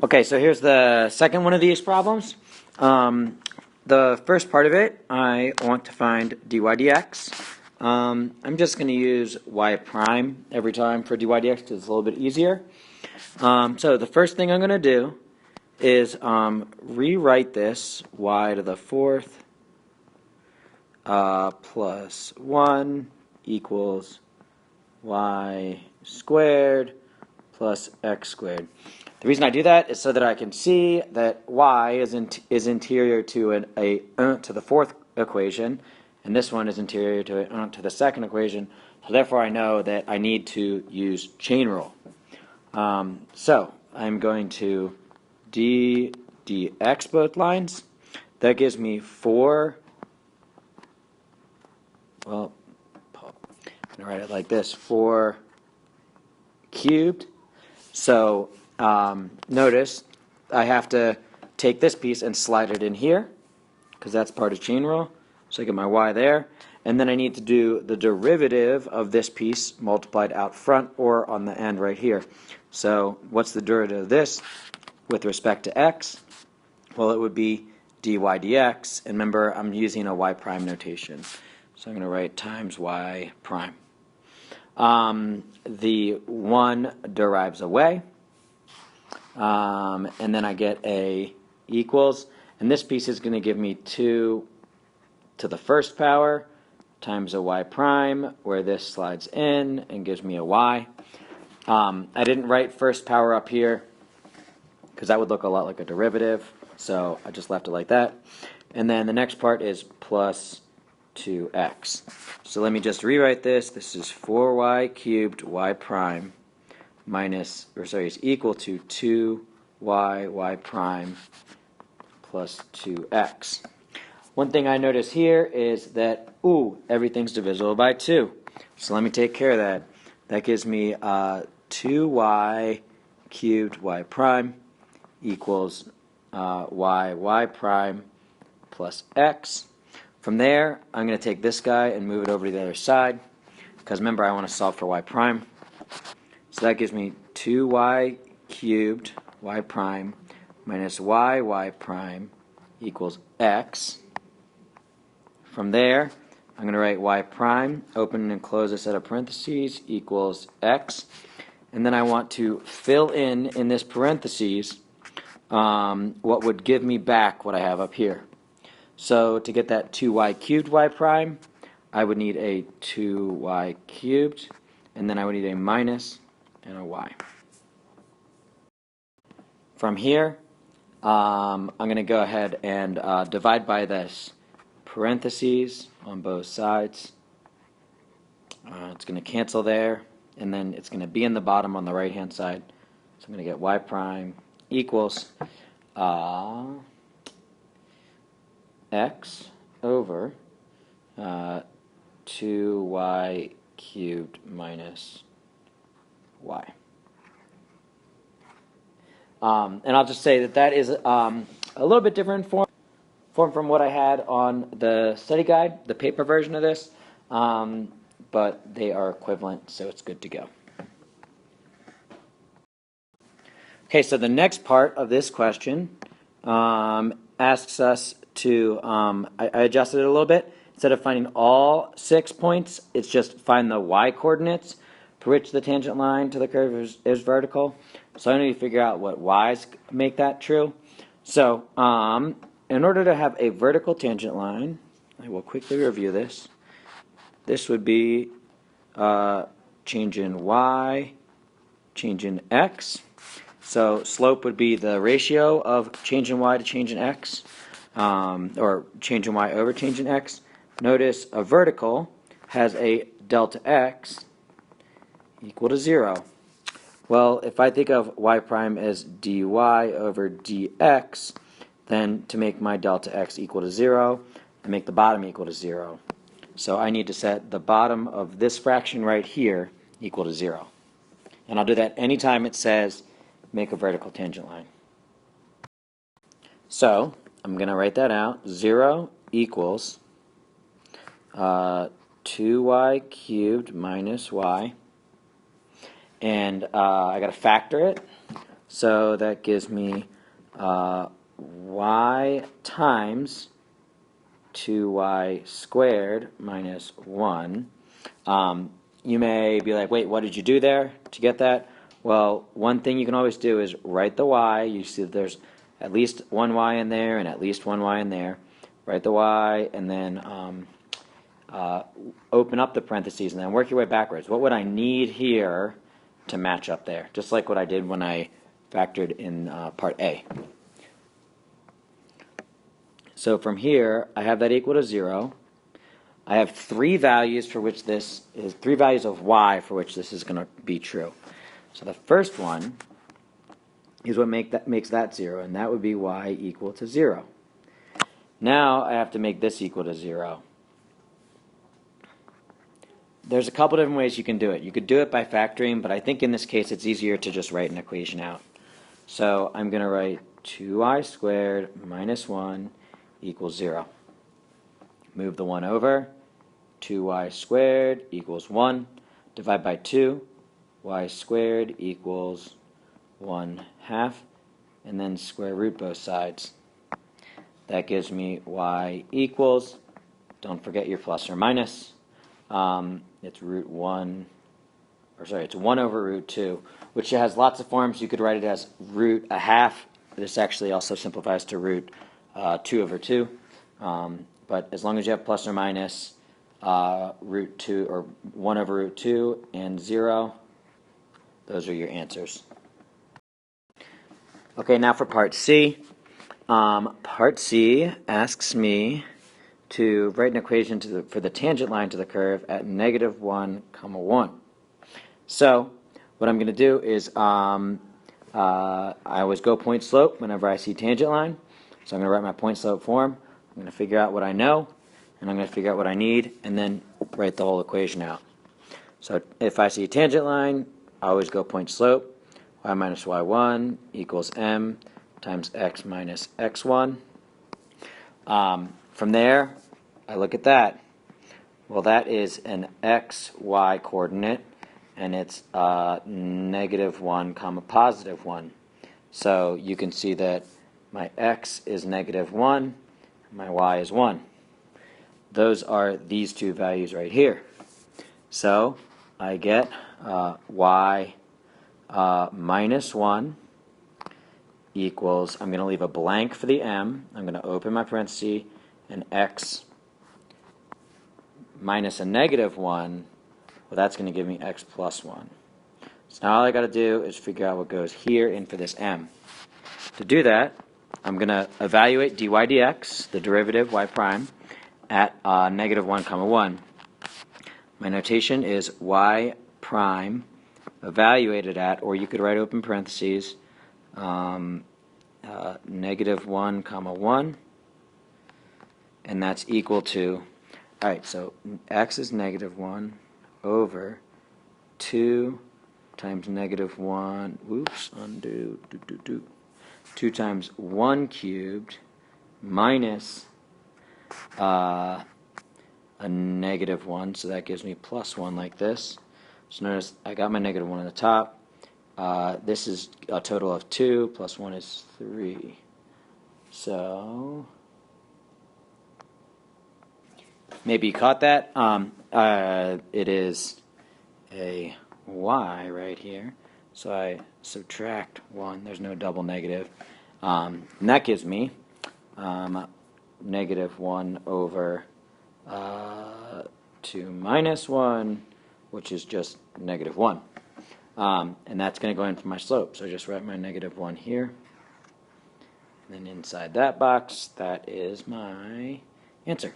Okay, so here's the second one of these problems. The first part of it, I want to find dy dx. I'm just going to use y prime every time for dy dx because it's a little bit easier. So the first thing I'm going to do is rewrite this y to the fourth plus 1 equals y squared plus x squared. The reason I do that is so that I can see that y is interior to to the fourth equation, and this one is interior to the second equation. So therefore, I know that I need to use chain rule. So I'm going to dx both lines. That gives me 4. Well, I'm going to write it like this: 4 cubed. So notice I have to take this piece and slide it in here because that's part of chain rule. So I get my y there. And then I need to do the derivative of this piece multiplied out front or on the end right here. So what's the derivative of this with respect to x? Well, it would be dy dx. And remember, I'm using a y prime notation. So I'm going to write times y prime. The 1 derives away. And then I get a equals. And this piece is going to give me 2 to the first power times a y prime, where this slides in and gives me a y. I didn't write first power up here because that would look a lot like a derivative. So I just left it like that. And then the next part is plus 2x. So let me just rewrite this. This is 4y cubed y prime is equal to 2y prime plus 2x. One thing I notice here is that, everything's divisible by 2. So let me take care of that. That gives me 2y cubed y prime equals y prime plus x. From there, I'm going to take this guy and move it over to the other side because remember, I want to solve for y prime. So that gives me 2y cubed y prime minus y prime equals x. From there, I'm going to write y prime, open and close a set of parentheses, equals x. And then I want to fill in this parentheses what would give me back what I have up here. So to get that 2y cubed y prime, I would need a 2y cubed, and then I would need a minus and a y. From here, I'm going to go ahead and divide by this parentheses on both sides. It's going to cancel there, and then it's going to be in the bottom on the right-hand side. So I'm going to get y prime equals x over 2y cubed minus y. And I'll just say that is a little bit different form from what I had on the study guide, the paper version of this, but they are equivalent, so it's good to go. Okay, so the next part of this question asks us to, I adjusted it a little bit. Instead of finding all 6 points, it's just find the y coordinates for which the tangent line to the curve is vertical. So I need to figure out what y's make that true. So in order to have a vertical tangent line, I will quickly review this. This would be change in y, change in x. So slope would be the ratio of change in y to change in x, or change in y over change in x. Notice a vertical has a delta x equal to 0. Well, if I think of y prime as dy over dx, then to make my delta x equal to 0, I make the bottom equal to 0. So I need to set the bottom of this fraction right here equal to 0. And I'll do that anytime it says make a vertical tangent line. So I'm going to write that out. 0 equals 2y cubed minus y. And I got to factor it. So that gives me y times 2y squared minus 1. You may be like, wait, what did you do there to get that? Well, one thing you can always do is write the y. You see that there's at least one y in there and at least one y in there. Write the y and then open up the parentheses and then work your way backwards. What would I need here to match up there? Just like what I did when I factored in part A. So from here, I have that equal to 0. I have three values for which this is, three values of y for which this is going to be true. So the first one is what makes that 0, and that would be y equal to 0. Now I have to make this equal to 0. There's a couple different ways you can do it. You could do it by factoring, but I think in this case it's easier to just write an equation out. So I'm going to write 2y squared minus 1 equals 0. Move the 1 over. 2y squared equals 1. Divide by 2. Y squared equals 1/2. And then square root both sides. That gives me y equals, don't forget your plus or minus. It's root 1, or sorry, it's 1 over root 2, which has lots of forms. You could write it as root 1/2. This actually also simplifies to root 2 over 2. But as long as you have plus or minus root 2 or 1 over root 2 and 0, those are your answers. Okay, now for part C. Part C asks me to write an equation for the tangent line to the curve at -1, 1. So what I'm going to do is I always go point slope whenever I see tangent line. So I'm going to write my point slope form. I'm going to figure out what I know, and I'm going to figure out what I need, and then write the whole equation out. So if I see a tangent line, I always go point slope. Y minus y1 equals m times x minus x1. From there, I look at that. Well, that is an xy coordinate, and it's -1, +1. So you can see that my x is -1, my y is 1. Those are these two values right here. So I get y minus 1 equals, I'm going to leave a blank for the m, I'm going to open my parenthesis, and x minus a -1, well, that's going to give me x plus 1. So now all I got to do is figure out what goes here in for this m. To do that, I'm going to evaluate dy dx, the derivative y prime, at -1, 1. My notation is y prime evaluated at, or you could write open parentheses, -1, 1, and that's equal to, alright, so x is -1 over 2 times -1, whoops, undo, 2 times 1 cubed minus a -1, so that gives me plus 1 like this. So notice I got my -1 on the top. This is a total of 2, plus 1 is 3. So maybe you caught that. It is a y right here. So I subtract 1. There's no double negative. And that gives me -1 over 2 minus 1, which is just -1. And that's going to go in for my slope. So just write my -1 here. And then inside that box, that is my answer.